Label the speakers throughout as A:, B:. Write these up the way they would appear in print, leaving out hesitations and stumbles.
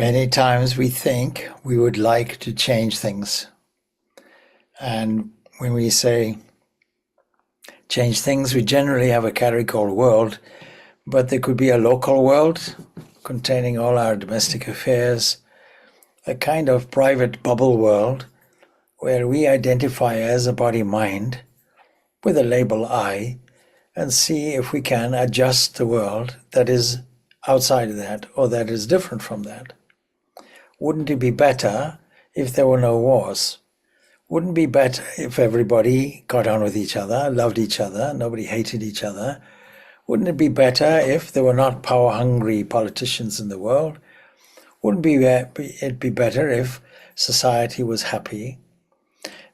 A: Many times we think we would like to change things. And when we say change things, we generally have a category called world, but there could be a local world containing all our domestic affairs, a kind of private bubble world where we identify as a body-mind with a label I and see if we can adjust the world that is outside of that or that is different from that. Wouldn't it be better if there were no wars? Wouldn't it be better if everybody got on with each other, loved each other, nobody hated each other? Wouldn't it be better if there were not power-hungry politicians in the world? Wouldn't it be better if society was happy?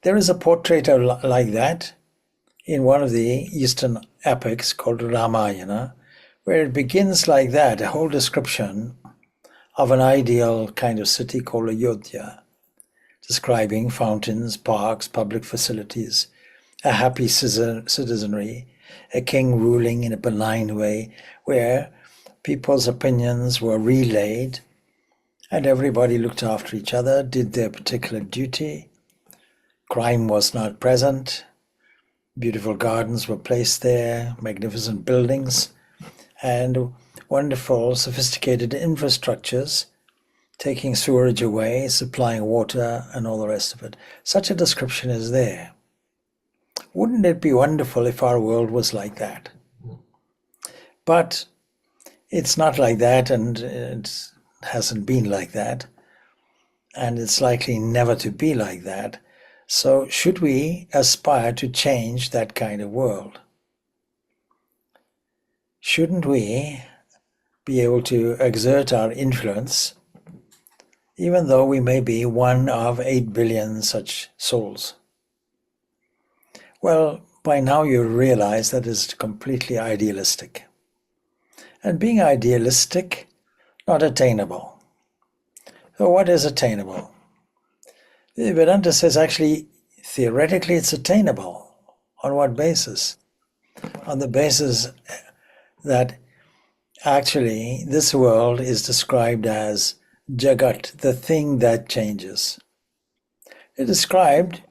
A: There is a portrait like that in one of the Eastern epics called Ramayana, where it begins like that, a whole description of an ideal kind of city called Ayodhya, describing fountains, parks, public facilities, a happy citizenry, a king ruling in a benign way, where people's opinions were relayed and everybody looked after each other, did their particular duty. Crime was not present. Beautiful gardens were placed there, magnificent buildings, and wonderful, sophisticated infrastructures, taking sewerage away, supplying water, and all the rest of it. Such a description is there. Wouldn't it be wonderful if our world was like that? But it's not like that, and it hasn't been like that, and it's likely never to be like that. So should we aspire to change that kind of world? Shouldn't we be able to exert our influence, even though we may be one of 8 billion such souls? Well, by now you realize that is completely idealistic. And being idealistic, not attainable. So what is attainable? The Vedanta says actually, theoretically it's attainable. On what basis? On the basis that actually this world is described as Jagat, the thing that changes. It's described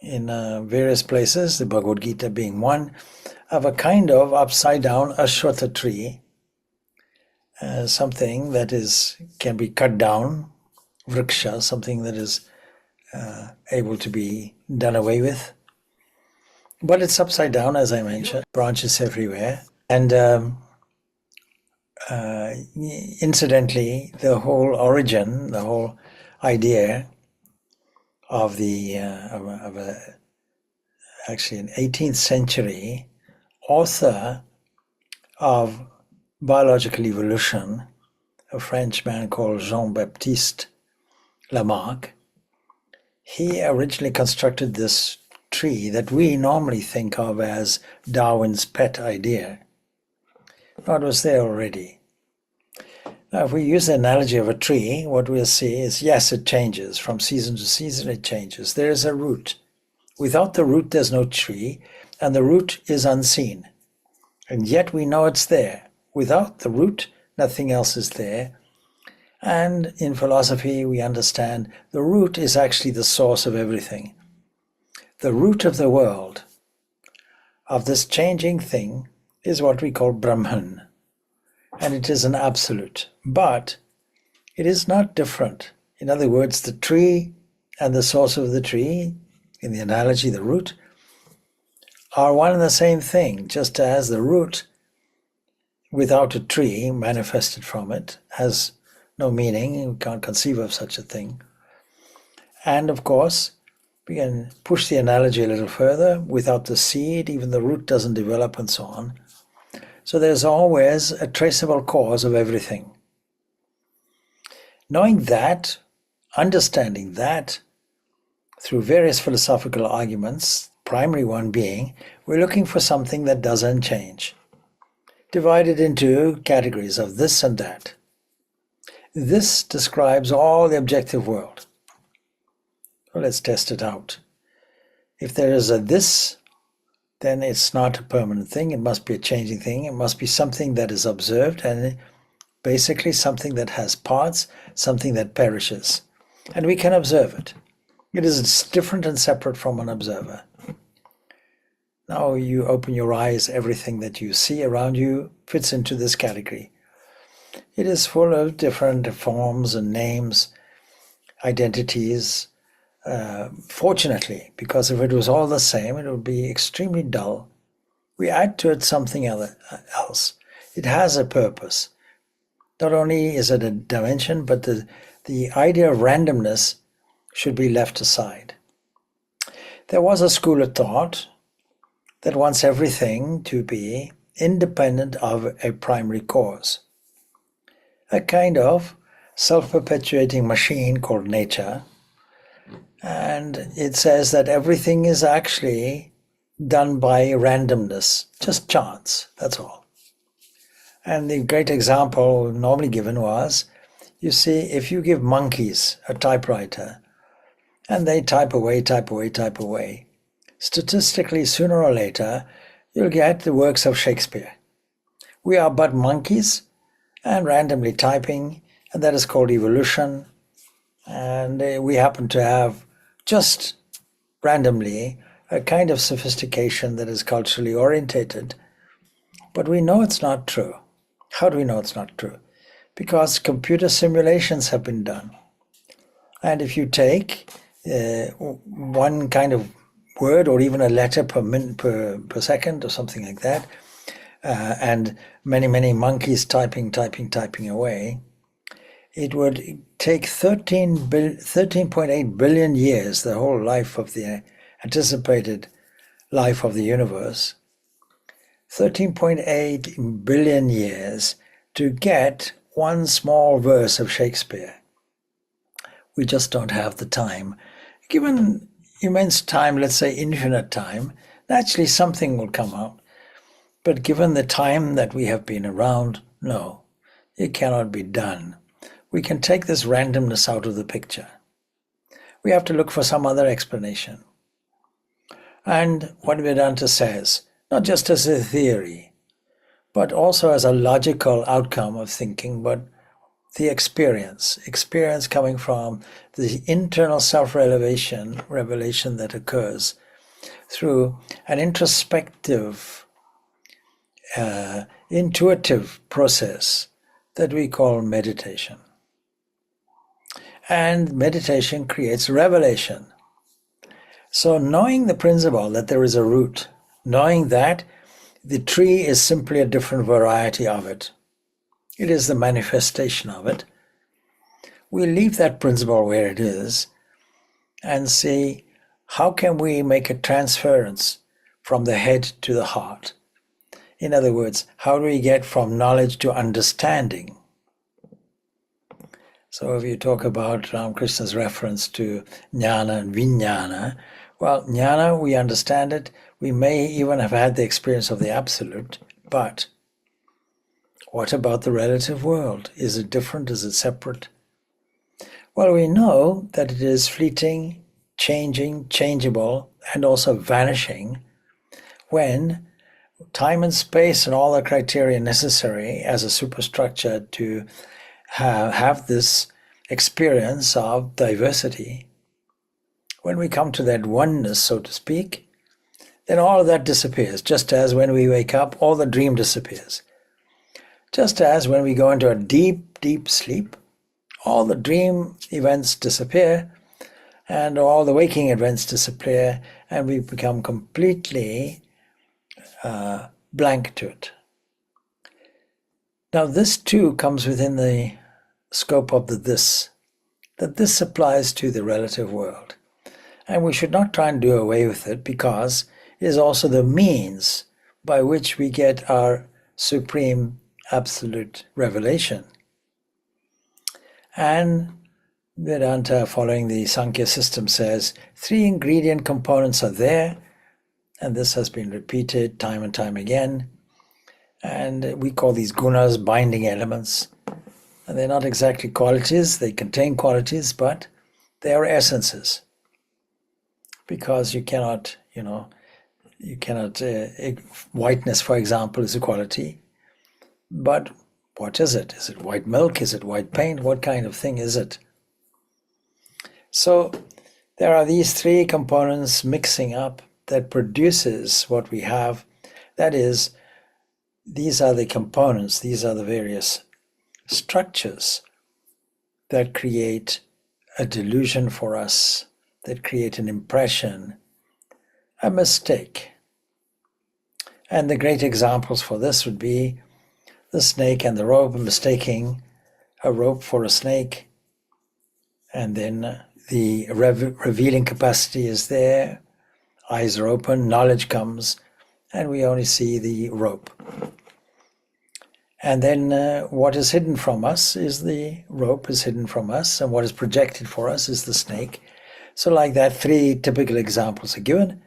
A: in various places, the Bhagavad Gita being one, of a kind of upside down Ashwatha tree, something that can be cut down, vriksha, something that is able to be done away with. But it's upside down, as I mentioned, branches everywhere. And incidentally, the whole origin, the whole idea of actually an 18th century author of biological evolution, a French man called Jean-Baptiste Lamarck, he originally constructed this tree that we normally think of as Darwin's pet idea. No, it was there already. Now, if we use the analogy of a tree, what we'll see is, yes, it changes. From season to season, it changes. There is a root. Without the root, there's no tree, and the root is unseen. And yet we know it's there. Without the root, nothing else is there. And in philosophy, we understand the root is actually the source of everything. The root of the world, of this changing thing, is what we call Brahman. And it is an absolute. But it is not different. In other words, the tree and the source of the tree, in the analogy, the root, are one and the same thing, just as the root, without a tree manifested from it, has no meaning. We can't conceive of such a thing. And of course, we can push the analogy a little further. Without the seed, even the root doesn't develop and so on. So there's always a traceable cause of everything. Knowing that, understanding that, through various philosophical arguments, primary one being, we're looking for something that doesn't change, divided into categories of this and that. This describes all the objective world. So let's test it out. If there is a this, then it's not a permanent thing. It must be a changing thing. It must be something that is observed and basically something that has parts, something that perishes. And we can observe it. It is different and separate from an observer. Now you open your eyes, everything that you see around you fits into this category. It is full of different forms and names, identities. Fortunately, because if it was all the same, it would be extremely dull. We add to it something else. It has a purpose. Not only is it a dimension, but the idea of randomness should be left aside. There was a school of thought that wants everything to be independent of a primary cause. A kind of self-perpetuating machine called nature. And it says that everything is actually done by randomness, just chance, that's all. And the great example normally given was, you see, if you give monkeys a typewriter, and they type away, type away, type away, statistically, sooner or later, you'll get the works of Shakespeare. We are but monkeys and randomly typing, and that is called evolution. And we happen to have just randomly a kind of sophistication that is culturally orientated. But we know it's not true. How do we know it's not true? Because computer simulations have been done. And if you take one kind of word or even a letter per second or something like that, and many monkeys typing away, it would take 13.8 billion years, the whole life of the anticipated life of the universe, 13.8 billion years to get one small verse of Shakespeare. We just don't have the time. Given immense time, let's say infinite time, naturally something will come out. But given the time that we have been around, no, it cannot be done. We can take this randomness out of the picture. We have to look for some other explanation. And what Vedanta says, not just as a theory, but also as a logical outcome of thinking, but the experience coming from the internal self-revelation that occurs through an introspective, intuitive process that we call meditation. And meditation creates revelation. So knowing the principle that there is a root, knowing that the tree is simply a different variety of it, it is the manifestation of it, we leave that principle where it is and see how can we make a transference from the head to the heart. In other words, how do we get from knowledge to understanding? So if you talk about Ramakrishna's reference to jnana and vijnana, well, jnana, we understand it. We may even have had the experience of the absolute, but what about the relative world? Is it different? Is it separate? Well, we know that it is fleeting, changing, changeable, and also vanishing when time and space and all the criteria necessary as a superstructure to have this experience of diversity. When we come to that oneness, so to speak, then all of that disappears, just as when we wake up, all the dream disappears. Just as when we go into a deep sleep, all the dream events disappear and all the waking events disappear and we become completely blank to it. Now this too comes within the scope of the this, that this applies to the relative world. And we should not try and do away with it because it is also the means by which we get our supreme absolute revelation. And Vedanta, following the Sankhya system, says 3 ingredient components are there, and this has been repeated time and time again. And we call these gunas binding elements. And they're not exactly qualities, they contain qualities, but they are essences. Because you cannot, whiteness, for example, is a quality. But What is it? Is it white milk? Is it white paint? What kind of thing is it? So there are these three components mixing up that produces what we have. That is, these are the components, these are the various structures that create a delusion for us, that create an impression, a mistake. And the great examples for this would be the snake and the rope, mistaking a rope for a snake, and then the revealing capacity is there, eyes are open, knowledge comes, and we only see the rope. And then what is hidden from us is the rope is hidden from us, and what is projected for us is the snake. So like that, three typical examples are given.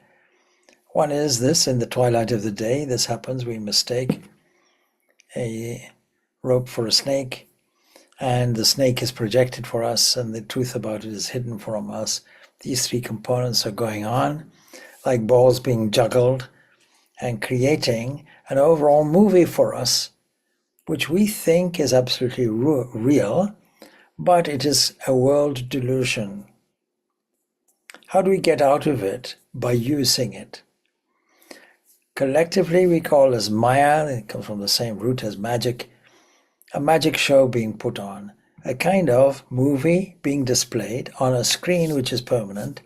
A: One is this: in the twilight of the day, this happens, we mistake a rope for a snake, and the snake is projected for us, and the truth about it is hidden from us. These three components are going on, like balls being juggled, and creating an overall movie for us, which we think is absolutely real, but it is a world delusion. How do we get out of it? By using it. Collectively, we call this Maya. It comes from the same root as magic. A magic show being put on, a kind of movie being displayed on a screen which is permanent.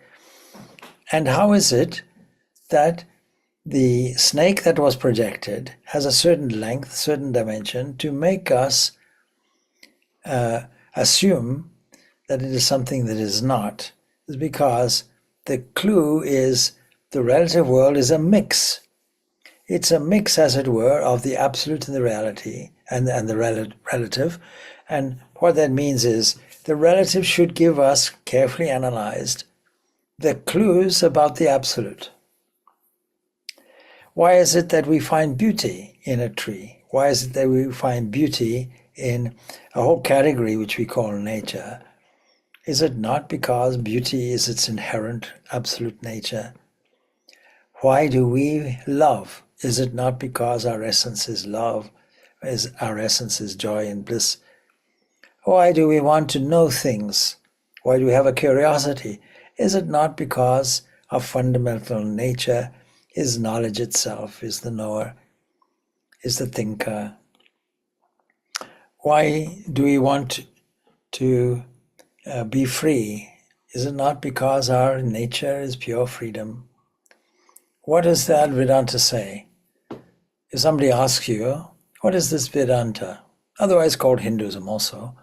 A: And how is it that the snake that was projected has a certain length, certain dimension, to make us assume that it is something that is not? Is because the clue is the relative world is a mix. It's a mix, as it were, of the absolute and the reality, and the relative. And what that means is the relative should give us, carefully analyzed, the clues about the absolute. Why is it that we find beauty in a tree? Why is it that we find beauty in a whole category which we call nature? Is it not because beauty is its inherent absolute nature? Why do we love? Is it not because our essence is love, our essence is joy and bliss? Why do we want to know things? Why do we have a curiosity? Is it not because our fundamental nature is knowledge itself, is the knower, is the thinker? Why do we want to be free? Is it not because our nature is pure freedom? What does that Vedanta say? If somebody asks you, what is this Vedanta? Otherwise called Hinduism also.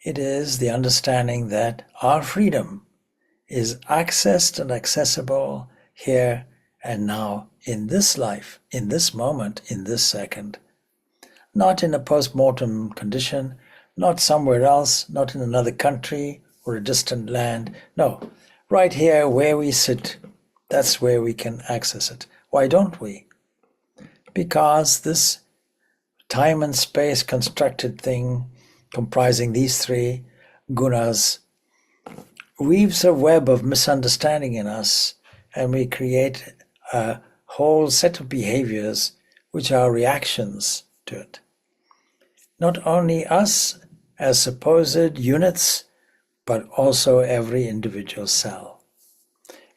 A: It is the understanding that our freedom is accessed and accessible here and now, in this life, in this moment, in this second. Not in a post-mortem condition, not somewhere else, not in another country or a distant land. No, right here where we sit, that's where we can access it. Why don't we? Because this time and space constructed thing comprising these three gunas weaves a web of misunderstanding in us, and we create a whole set of behaviors which are reactions to it. Not only us as supposed units, but also every individual cell.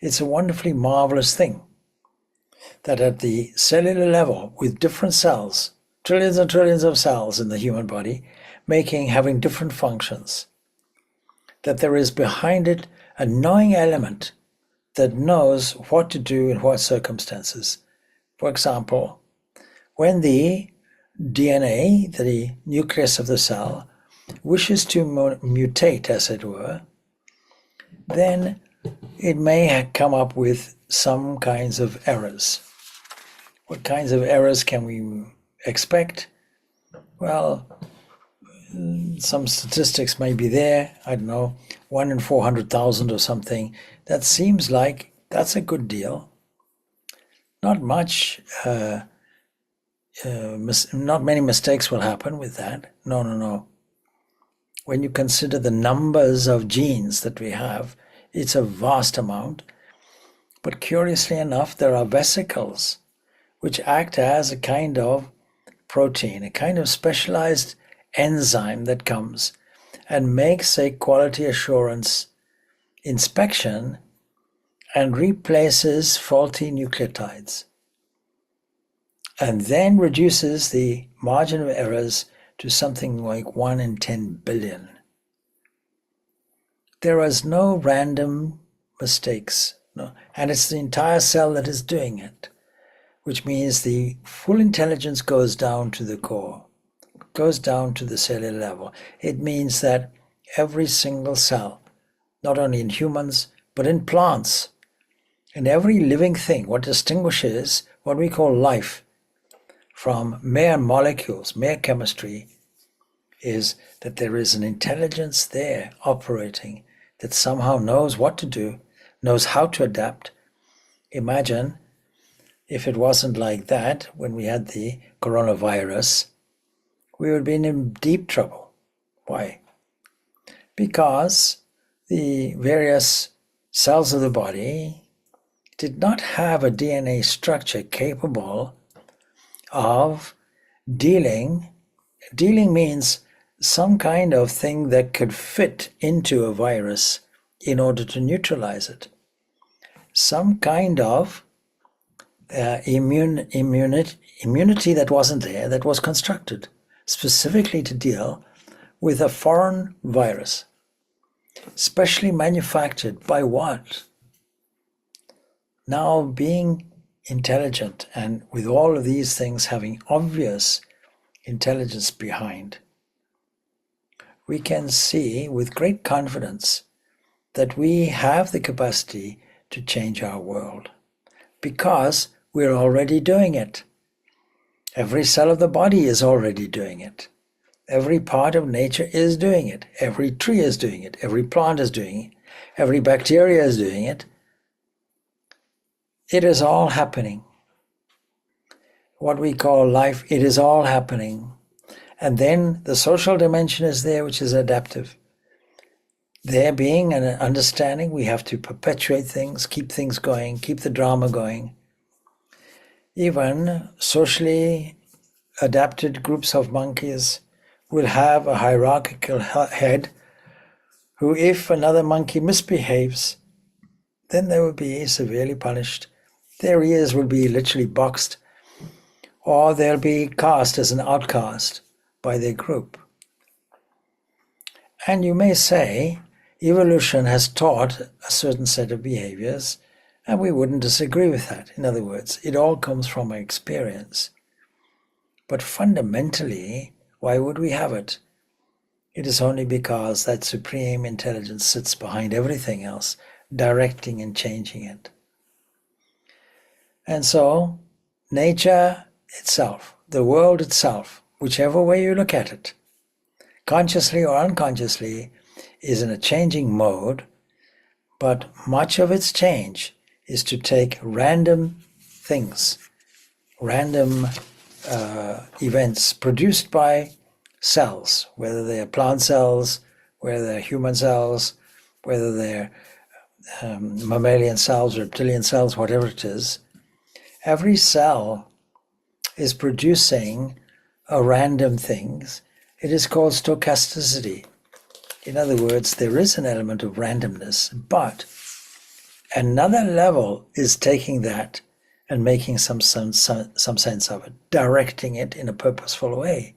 A: It's a wonderfully marvelous thing that at the cellular level, with different cells, trillions and trillions of cells in the human body, having different functions, that there is behind it a knowing element that knows what to do in what circumstances. For example, when the DNA, the nucleus of the cell, wishes to mutate, as it were, then it may come up with some kinds of errors. What kinds of errors can we expect? Well, some statistics may be there, I don't know, 1 in 400,000 or something. That seems like that's a good deal. Not much, not many mistakes will happen with that. No. When you consider the numbers of genes that we have, it's a vast amount. But curiously enough, there are vesicles which act as a kind of protein, a kind of specialized enzyme that comes and makes a quality assurance inspection and replaces faulty nucleotides, and then reduces the margin of errors to something like 1 in 10 billion. There is no random mistakes, no, and it's the entire cell that is doing it, which means the full intelligence goes down to the core, goes down to the cellular level. It means that every single cell, not only in humans, but in plants, in every living thing, what distinguishes what we call life from mere molecules, mere chemistry, is that there is an intelligence there operating that somehow knows what to do, knows how to adapt. Imagine if it wasn't like that when we had the coronavirus, we would be in deep trouble. Why? Because the various cells of the body did not have a DNA structure capable of dealing. Dealing means some kind of thing that could fit into a virus in order to neutralize it. Some kind of immunity that wasn't there, that was constructed specifically to deal with a foreign virus, specially manufactured by what? Now, being intelligent and with all of these things having obvious intelligence behind, we can see with great confidence that we have the capacity to change our world because we're already doing it. Every cell of the body is already doing it. Every part of nature is doing it. Every tree is doing it. Every plant is doing it. Every bacteria is doing it. It is all happening. What we call life, it is all happening. And then the social dimension is there, which is adaptive. There being an understanding, we have to perpetuate things, keep things going, keep the drama going. Even socially adapted groups of monkeys will have a hierarchical head who, if another monkey misbehaves, then they will be severely punished. Their ears will be literally boxed, or they'll be cast as an outcast by their group. And you may say, evolution has taught a certain set of behaviors, and we wouldn't disagree with that. In other words, it all comes from our experience. But fundamentally, why would we have it? It is only because that supreme intelligence sits behind everything else, directing and changing it. And so, nature itself, the world itself, whichever way you look at it, consciously or unconsciously, is in a changing mode, but much of its change is to take random things, random events produced by cells, whether they're plant cells, whether they're human cells, whether they're mammalian cells, reptilian cells, whatever it is. Every cell is producing a random things. It is called stochasticity. In other words, there is an element of randomness, but another level is taking that and making some sense of it, directing it in a purposeful way,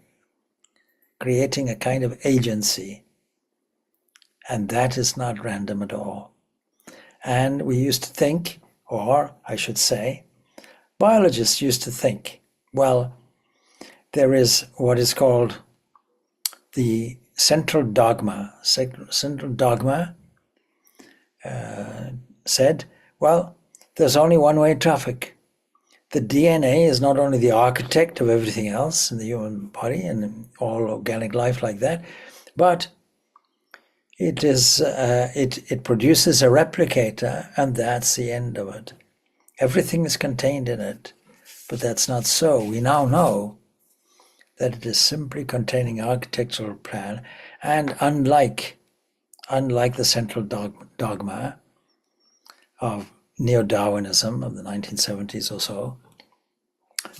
A: creating a kind of agency. And that is not random at all. And we used to think, or I should say, biologists used to think, well, there is what is called the central dogma. Central dogma said, well, there's only one-way traffic. The DNA is not only the architect of everything else in the human body and all organic life like that, but it is it produces a replicator, and that's the end of it. Everything is contained in it, but that's not so. We now know that it is simply containing architectural plan, and unlike the central dogma of Neo-Darwinism of the 1970s or so,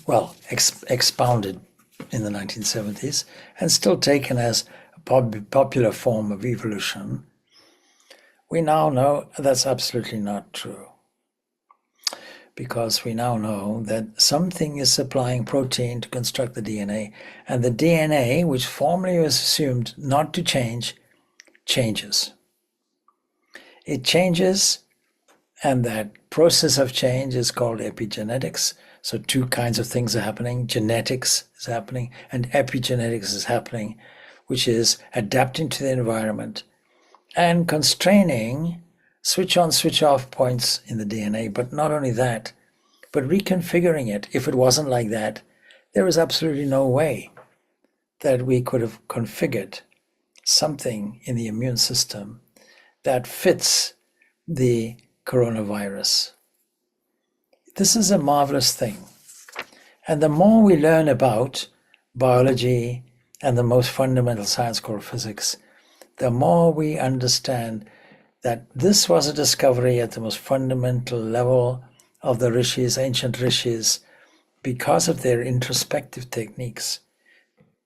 A: well, expounded in the 1970s and still taken as a popular form of evolution, we now know that's absolutely not true. Because we now know that something is supplying protein to construct the DNA, and the DNA, which formerly was assumed not to change, changes. It changes, and that process of change is called epigenetics. So two kinds of things are happening. Genetics is happening, and epigenetics is happening, which is adapting to the environment and constraining switch on, switch off points in the DNA. But not only that, but reconfiguring it. If it wasn't like that, there is absolutely no way that we could have configured something in the immune system that fits the coronavirus. This is a marvelous thing. And the more we learn about biology and the most fundamental science called physics, the more we understand that this was a discovery at the most fundamental level of the rishis, ancient rishis, because of their introspective techniques.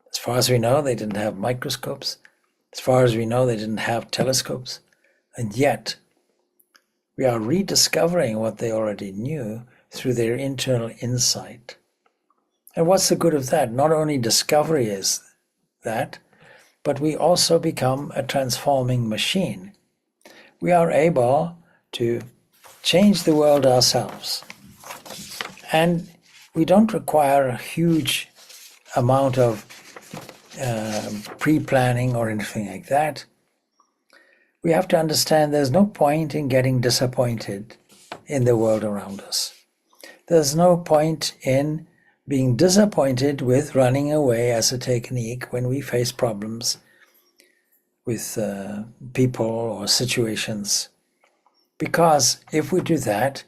A: As far as we know, they didn't have microscopes. As far as we know, they didn't have telescopes. And yet, we are rediscovering what they already knew through their internal insight. And what's the good of that? Not only discovery is that, but we also become a transforming machine. We are able to change the world ourselves. And we don't require a huge amount of pre-planning or anything like that. We have to understand there's no point in getting disappointed in the world around us. There's no point in being disappointed with running away as a technique when we face problems with people or situations. Because if we do that,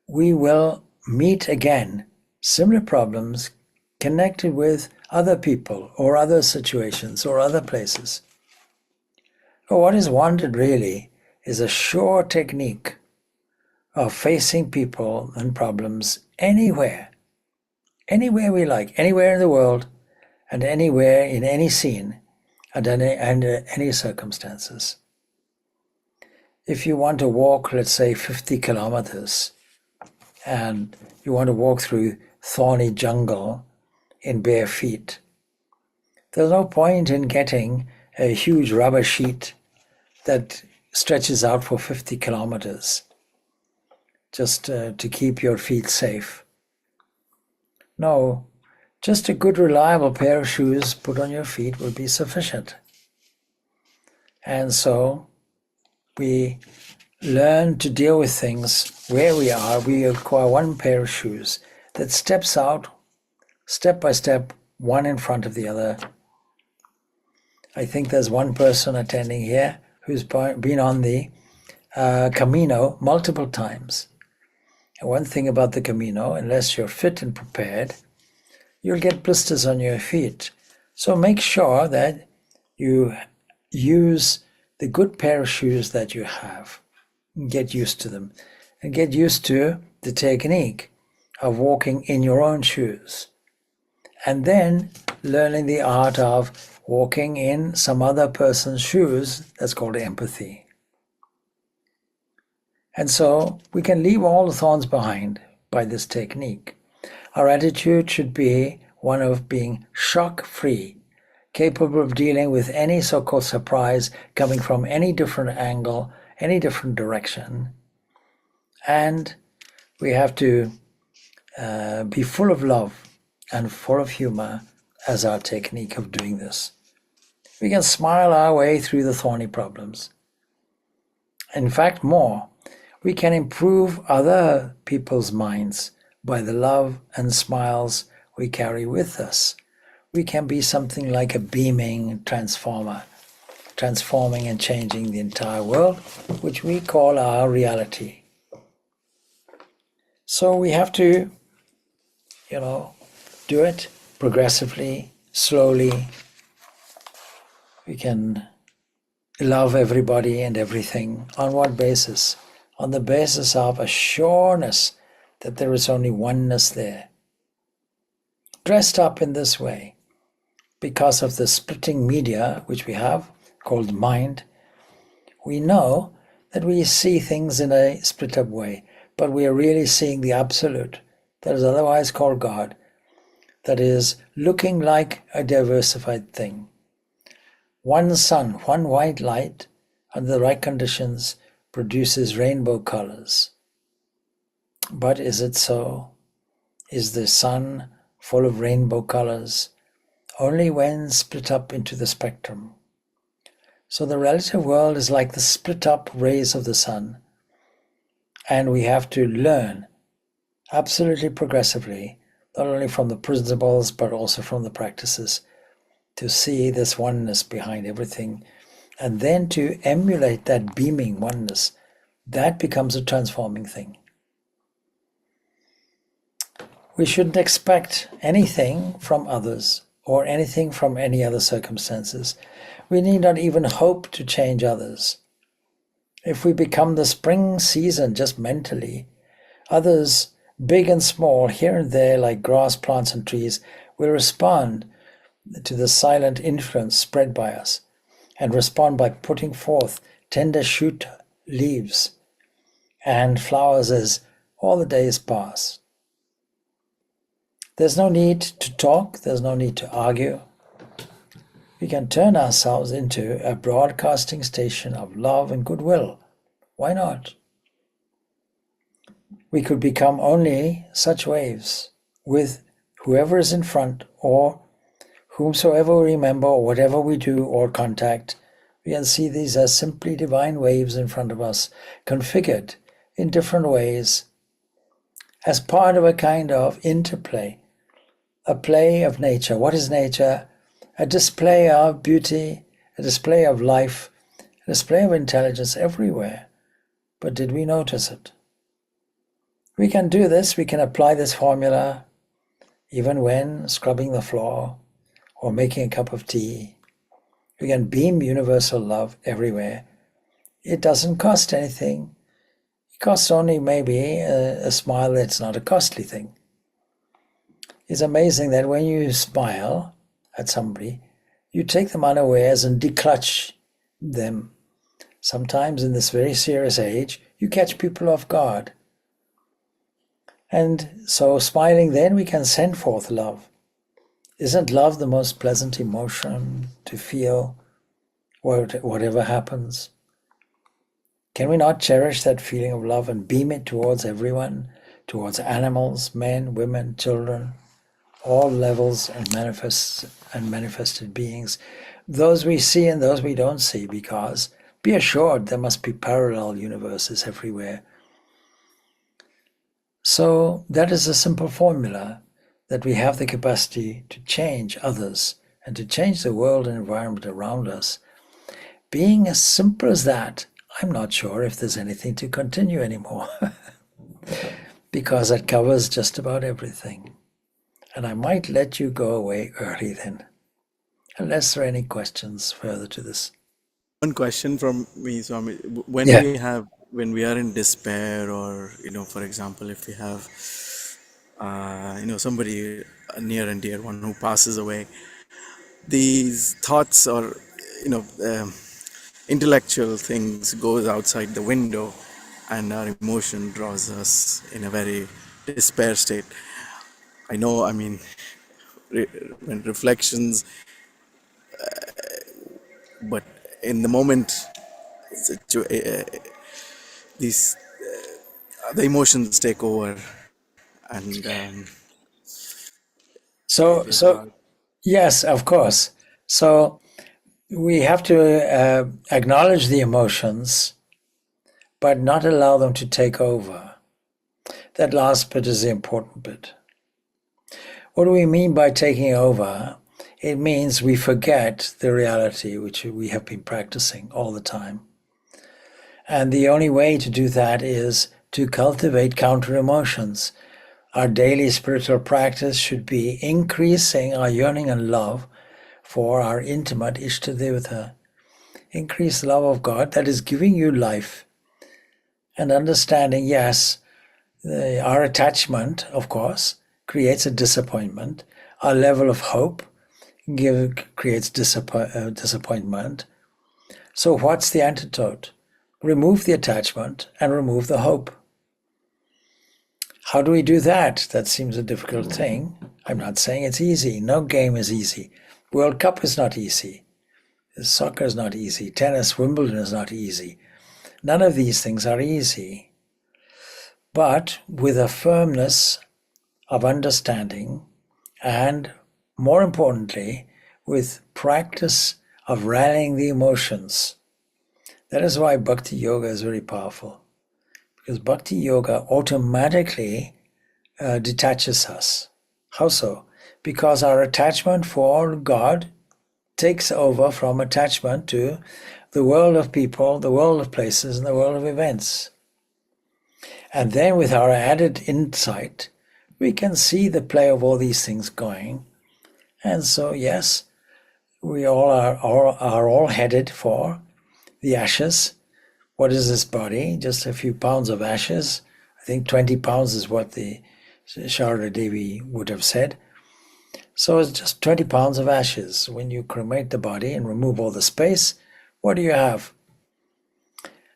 A: we will meet again similar problems connected with other people or other situations or other places. But what is wanted really is a sure technique of facing people and problems anywhere we like, anywhere in the world and anywhere in any scene and under any circumstances. If you want to walk, let's say 50 kilometers, and you want to walk through thorny jungle in bare feet, there's no point in getting a huge rubber sheet that stretches out for 50 kilometers just to keep your feet safe. No, just a good reliable pair of shoes put on your feet will be sufficient. And so we learn to deal with things where we are. We acquire one pair of shoes that steps out step by step, one in front of the other. I think there's one person attending here who's been on the Camino multiple times. And one thing about the Camino, unless you're fit and prepared, you'll get blisters on your feet. So make sure that you use the good pair of shoes that you have. Get used to them. And get used to the technique of walking in your own shoes. And then learning the art of walking in some other person's shoes. That's called empathy. And so we can leave all the thorns behind by this technique. Our attitude should be one of being shock-free, capable of dealing with any so-called surprise coming from any different angle, any different direction. And we have to be full of love and full of humor as our technique of doing this. We can smile our way through the thorny problems. In fact, more, we can improve other people's minds by the love and smiles we carry with us. We can be something like a beaming transformer, transforming and changing the entire world, which we call our reality. So we have to, do it progressively, slowly. We can love everybody and everything. On what basis? On the basis of a sureness that there is only oneness there. dressed up in this way because of the splitting media which we have called mind. We know that we see things in a split up way, but we are really seeing the absolute that is otherwise called God, that is looking like a diversified thing. One sun, one white light, under the right conditions, produces rainbow colors. But is it so? Is the sun full of rainbow colors only when split up into the spectrum? So the relative world is like the split up rays of the sun. And we have to learn absolutely progressively, not only from the principles, but also from the practices, to see this oneness behind everything, and then to emulate that beaming oneness. That becomes a transforming thing. We shouldn't expect anything from others or anything from any other circumstances. We need not even hope to change others. If we become the spring season just mentally, others, big and small, here and there, like grass, plants, and trees, will respond to the silent influence spread by us, and respond by putting forth tender shoot leaves and flowers as all the days pass. There's no need to talk, there's no need to argue. We can turn ourselves into a broadcasting station of love and goodwill. Why not? We could become only such waves with whoever is in front, or whomsoever we remember, or whatever we do or contact. We can see these as simply divine waves in front of us, configured in different ways, as part of a kind of interplay, a play of nature. What is nature? A display of beauty, a display of life, a display of intelligence everywhere. But did we notice it? We can do this, we can apply this formula even when scrubbing the floor or making a cup of tea. We can beam universal love everywhere. It doesn't cost anything. It costs only maybe a smile that's not a costly thing. It's amazing that when you smile at somebody, you take them unawares and declutch them. Sometimes in this very serious age, you catch people off guard. And so smiling, then we can send forth love. Isn't love the most pleasant emotion to feel whatever happens? Can we not cherish that feeling of love and beam it towards everyone, towards animals, men, women, children, all levels and manifested beings, those we see and those we don't see, because be assured there must be parallel universes everywhere. So that is a simple formula, that we have the capacity to change others and to change the world and environment around us. Being as simple as that, I'm not sure if there's anything to continue anymore, because it covers just about everything. And I might let you go away early then, unless there are any questions further to this.
B: One question from me, Swami. When we are in despair, or for example, if we have somebody near and dear, one who passes away, these thoughts or intellectual things goes outside the window, and our emotion draws us in a very despair state. I know, when reflections, but in the moment, these the emotions take over, and
A: So yes, of course. So we have to acknowledge the emotions, but not allow them to take over. That last bit is the important bit. What do we mean by taking over? It means we forget the reality which we have been practicing all the time. And the only way to do that is to cultivate counter emotions. Our daily spiritual practice should be increasing our yearning and love for our intimate Ishtadevata. Increase the love of God that is giving you life. And understanding, yes, our attachment, of course, creates a disappointment. Our level of hope creates disappointment. So what's the antidote? Remove the attachment and remove the hope. How do we do that? That seems a difficult thing. I'm not saying it's easy. No game is easy. World Cup is not easy. Soccer is not easy. Tennis, Wimbledon is not easy. None of these things are easy. But with a firmness of understanding, and more importantly, with practice of rallying the emotions. That is why Bhakti Yoga is very powerful. Because Bhakti Yoga automatically detaches us. How so? Because our attachment for God takes over from attachment to the world of people, the world of places, and the world of events. And then with our added insight, we can see the play of all these things going. And so, yes, we all are all headed for the ashes. What is this body? Just a few pounds of ashes. I think 20 pounds is what the Sharada Devi would have said. So it's just 20 pounds of ashes. When you cremate the body and remove all the space, what do you have?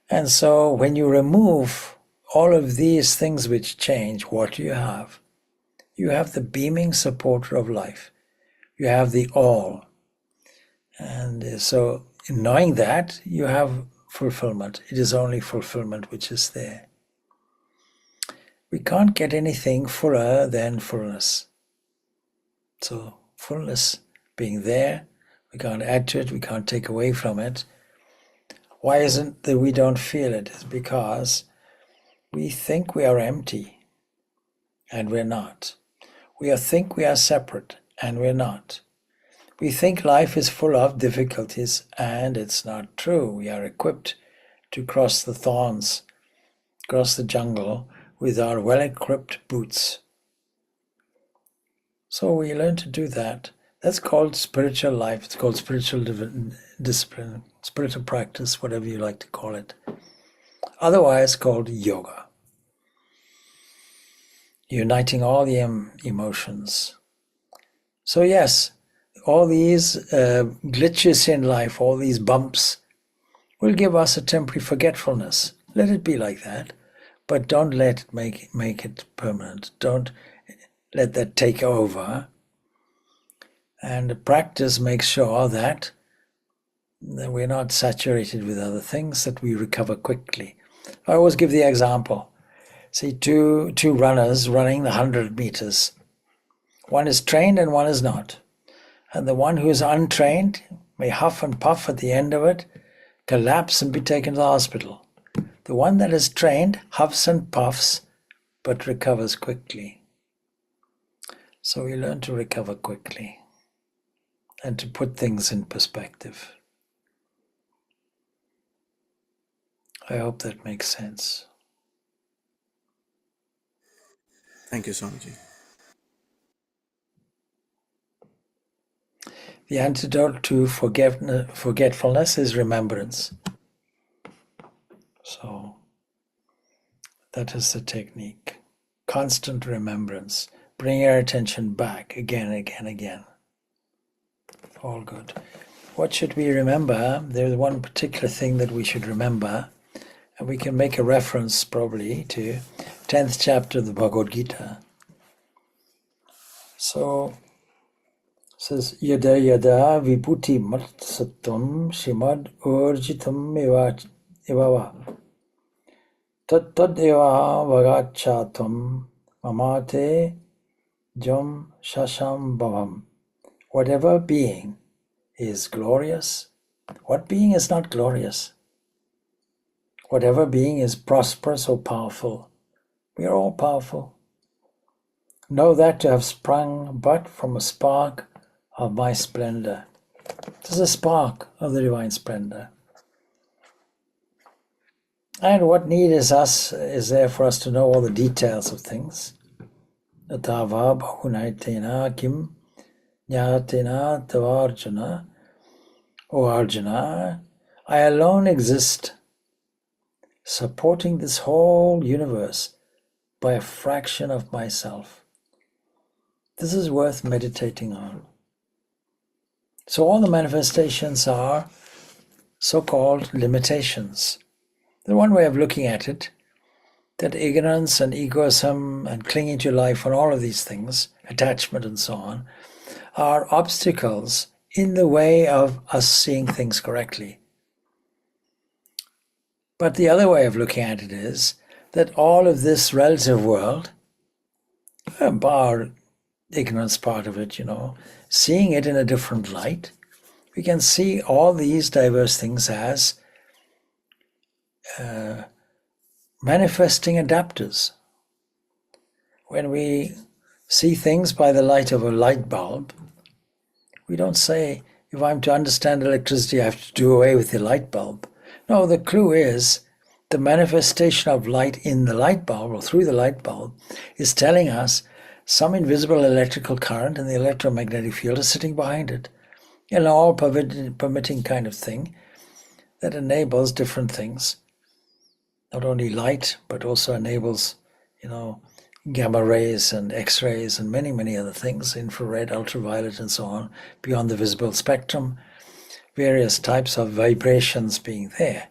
A: And so when you remove all of these things which change, what do you have? You have the beaming supporter of life. You have the all. And so in knowing that, you have fulfillment. It is only fulfillment which is there. We can't get anything fuller than fullness. So fullness being there, we can't add to it, we can't take away from it. Why isn't that we don't feel it? It's because we think we are empty, and we're not. We think we are separate, and we're not. We think life is full of difficulties, and it's not true. We are equipped to cross the thorns, cross the jungle with our well-equipped boots. So we learn to do that. That's called spiritual life. It's called spiritual discipline, spiritual practice, whatever you like to call it. Otherwise called yoga. Uniting all the emotions. So yes, all these glitches in life, all these bumps, will give us a temporary forgetfulness. Let it be like that, but don't let it make it permanent. Don't let that take over. And practice makes sure that we're not saturated with other things, that we recover quickly. I always give the example. See, two runners running the 100 meters. One is trained and one is not. And the one who is untrained may huff and puff at the end of it, collapse and be taken to the hospital. The one that is trained huffs and puffs, but recovers quickly. So we learn to recover quickly and to put things in perspective. I hope that makes sense.
B: Thank you, Swamiji.
A: The antidote to forgetfulness is remembrance. So that is the technique. Constant remembrance. Bring your attention back again, again, again. All good. What should we remember? There's one particular thing that we should remember, and we can make a reference probably to 10th chapter of the Bhagavad Gita. So it says, Yada yada vibhuti mat sattvam shimad urjitam evava tad eva vagachatam mamate jam shasham bhavam. Whatever being is glorious, what being is not glorious? Whatever being is prosperous or powerful, we are all powerful. Know that to have sprung but from a spark of my splendor. It is a spark of the divine splendor. And what need is there for us to know all the details of things? Natava bahunaitena kim Jnatena tavarjuna, O Arjuna, I alone exist, supporting this whole universe by a fraction of myself. This is worth meditating on. So all the manifestations are so-called limitations. The one way of looking at it, that ignorance and egoism and clinging to life and all of these things, attachment and so on, are obstacles in the way of us seeing things correctly. But the other way of looking at it is that all of this relative world, bar ignorance part of it, seeing it in a different light, we can see all these diverse things as manifesting adapters. When we see things by the light of a light bulb, we don't say, if I'm to understand electricity, I have to do away with the light bulb. No, the clue is the manifestation of light in the light bulb or through the light bulb is telling us some invisible electrical current in the electromagnetic field is sitting behind it. An all-permitting kind of thing that enables different things. Not only light, but also enables, gamma rays and X-rays and many, many other things, infrared, ultraviolet, and so on, beyond the visible spectrum, various types of vibrations being there.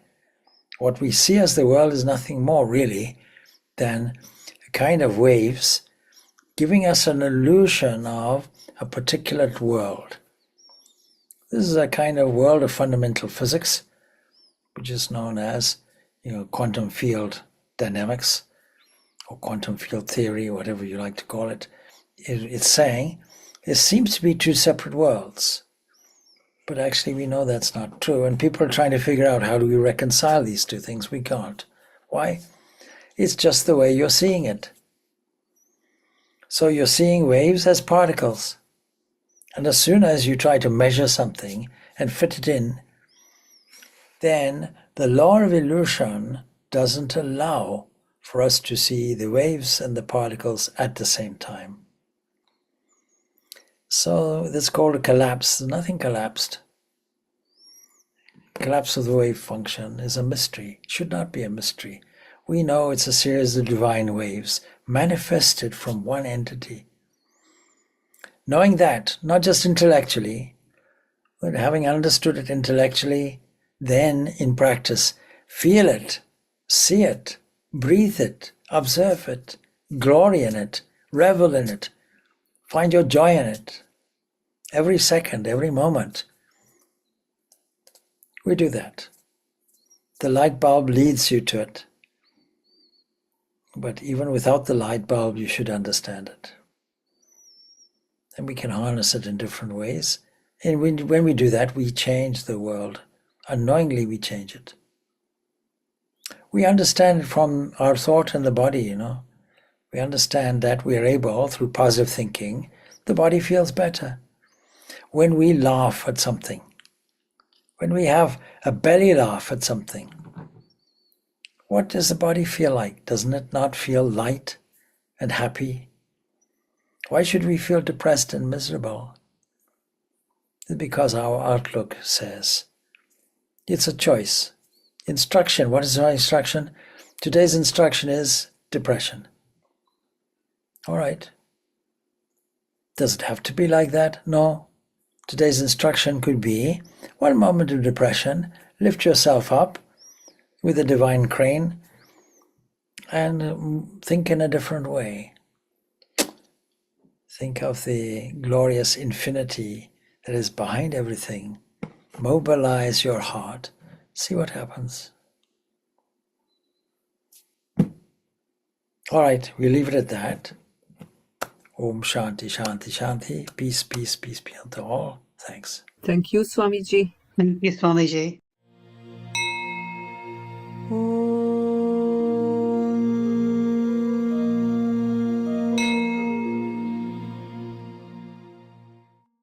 A: What we see as the world is nothing more really than a kind of waves giving us an illusion of a particular world. This is a kind of world of fundamental physics, which is known as quantum field dynamics or quantum field theory, whatever you like to call it. It's saying there seems to be two separate worlds. But actually we know that's not true. And people are trying to figure out how do we reconcile these two things. We can't. Why? It's just the way you're seeing it. So you're seeing waves as particles. And as soon as you try to measure something and fit it in, then the law of illusion doesn't allow for us to see the waves and the particles at the same time. So that's called a collapse. Nothing collapsed. Collapse of the wave function is a mystery. It should not be a mystery. We know it's a series of divine waves manifested from one entity. Knowing that, not just intellectually, but having understood it intellectually, then in practice, feel it, see it, breathe it, observe it, glory in it, revel in it, find your joy in it. Every second, every moment, we do that. The light bulb leads you to it. But even without the light bulb, you should understand it. And we can harness it in different ways. And when we do that, we change the world. Unknowingly, we change it. We understand it from our thought and the body, We understand that we are able, through positive thinking, the body feels better. When we laugh at something, when we have a belly laugh at something, what does the body feel like? Doesn't it not feel light and happy? Why should we feel depressed and miserable? It's because our outlook says it's a choice. Instruction, what is our instruction? Today's instruction is depression. All right. Does it have to be like that? No. Today's instruction could be, one moment of depression, lift yourself up with a divine crane and think in a different way. Think of the glorious infinity that is behind everything. Mobilize your heart. See what happens. All right, we leave it at that. Om Shanti, Shanti, Shanti. Peace, peace, peace be unto all. Thanks.
C: Thank you, Swamiji.
D: Thank you, Swamiji.